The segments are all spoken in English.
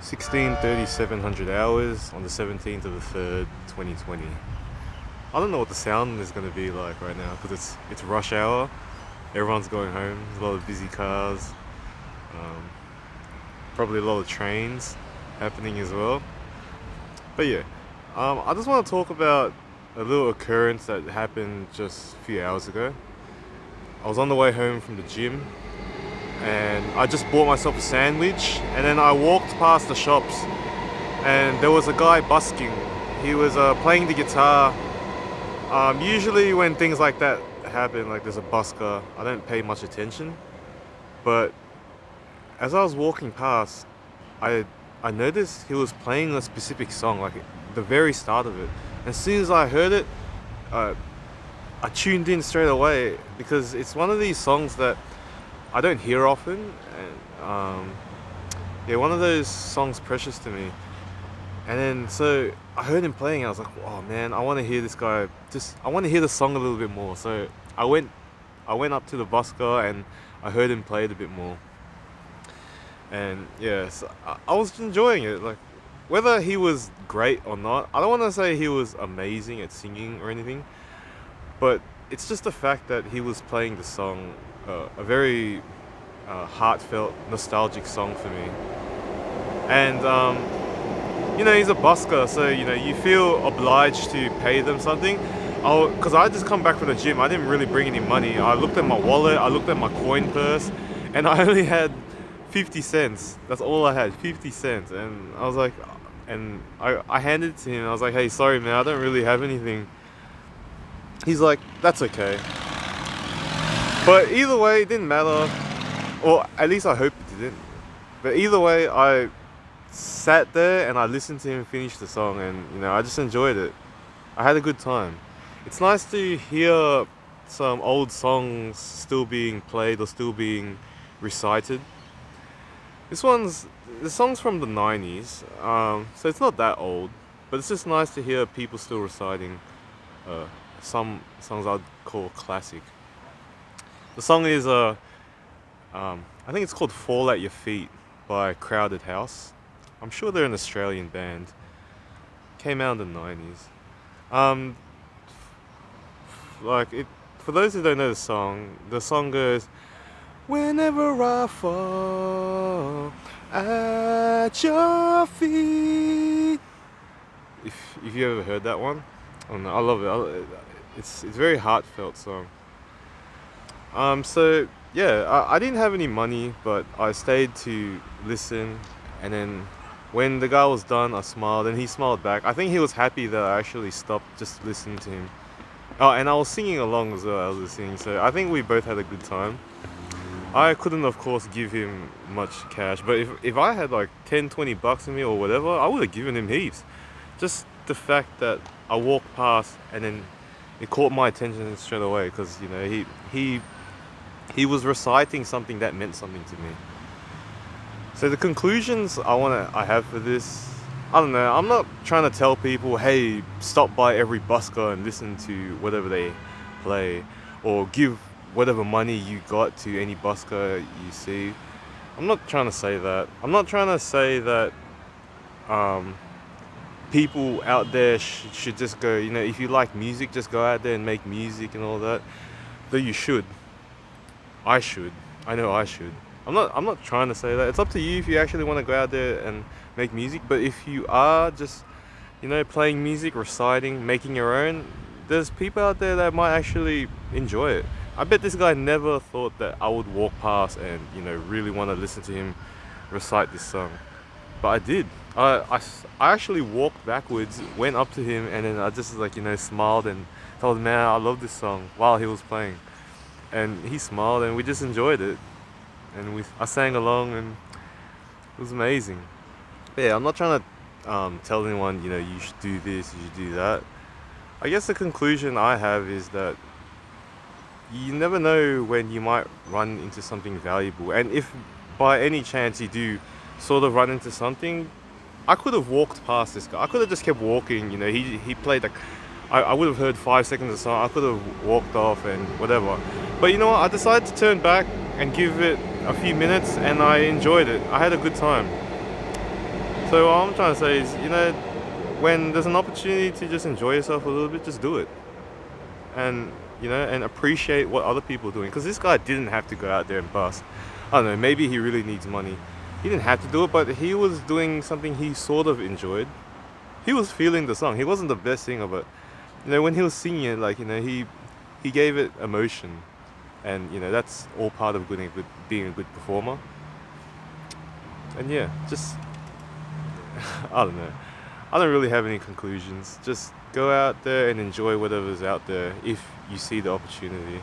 16:37 hours on the 17th of the 3rd, 2020. I don't know what the sound is going to be like right now because it's rush hour. Everyone's going home. There's a lot of busy cars. Um, Probably a lot of trains happening as well. But yeah, I just want to talk about a little occurrence that happened just a few hours ago. I was on the way home from the gym and I just bought myself a sandwich and then I walked past the shops and there was a guy busking. He was playing the guitar. Usually when things like that happen, like there's a busker, I don't pay much attention. But as I was walking past, I I noticed he was playing a specific song, like the very start of it. As soon as I heard it, uh, I tuned in straight away because it's one of these songs that I don't hear often, and yeah, one of those songs precious to me. And then so I heard him playing. I was like, oh man, I want to hear this guy. Just I want to hear the song a little bit more. So I went, I went up to the busker and I heard him play it a bit more. And yeah, so I was enjoying it. Like whether he was great or not, I don't want to say he was amazing at singing or anything, but it's just the fact that he was playing the song, a very heartfelt, nostalgic song for me. And he's a busker, so you feel obliged to pay them something. Because I just come back from the gym, I didn't really bring any money. I looked at my wallet, I looked at my coin purse, and I only had 50 cents. That's all I had, 50 cents. And I was like, and I handed it to him. I was like, hey, sorry man, I don't really have anything. He's like, that's okay. But either way, it didn't matter. Or at least I hope it didn't. But either way, I sat there and I listened to him finish the song, and I just enjoyed it. I had a good time. It's nice to hear some old songs still being played or still being recited. The song's from the 90s, so it's not that old, but it's just nice to hear people still reciting uh, some songs I'd call classic. The song is I think it's called "Fall at Your Feet" by Crowded House. I'm sure they're an Australian band. Came out in the 90s. Um, like it. For those who don't know the song goes, "Whenever I fall at your feet." If you ever heard that one, I don't know. I love it. It's very heartfelt song. So yeah, I didn't have any money, but I stayed to listen, and then when the guy was done, I smiled, and he smiled back. I think he was happy that I actually stopped just listening to him. Oh, and I was singing along as well. I was listening, so I think we both had a good time. I couldn't, of course, give him much cash, but if I had like 10, 20 bucks in me or whatever, I would have given him heaps. Just the fact that I walked past and then it caught my attention straight away because he was reciting something that meant something to me. So the conclusions I have for this, I don't know. I'm not trying to tell people, hey, stop by every busker and listen to whatever they play, or give whatever money you got to any busker you see. I'm not trying to say that. I'm not trying to say that um, people out there should just go. If you like music, just go out there and make music and all that. Though you should. I should. I know I should. I'm not trying to say that. It's up to you if you actually want to go out there and make music. But if you are just, playing music, reciting, making your own, there's people out there that might actually enjoy it. I bet this guy never thought that I would walk past and, really want to listen to him recite this song. But I did. I actually walked backwards, went up to him, and then I just smiled and told him, man, I love this song while he was playing. And he smiled and we just enjoyed it. And I sang along and it was amazing. But yeah, I'm not trying to tell anyone, you should do this, you should do that. I guess the conclusion I have is that you never know when you might run into something valuable. And if by any chance you do sort of run into something, I could have walked past this guy. I could have just kept walking. He played like I would have heard 5 seconds of the song. I could have walked off and whatever. But you know what? I decided to turn back and give it a few minutes, and I enjoyed it. I had a good time. So what I'm trying to say is, when there's an opportunity to just enjoy yourself a little bit, just do it. And and appreciate what other people are doing, because this guy didn't have to go out there and bust. I don't know, maybe he really needs money. He didn't have to do it, but he was doing something he sort of enjoyed. He was feeling the song. He wasn't the best singer, but when he was singing it, like he gave it emotion. And that's all part of being a good performer. And yeah, just I don't know. I don't really have any conclusions. Just go out there and enjoy whatever's out there if you see the opportunity.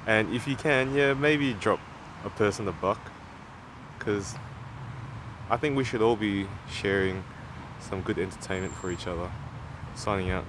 And if you can, yeah, maybe drop a person a buck, because I think we should all be sharing some good entertainment for each other. Signing out.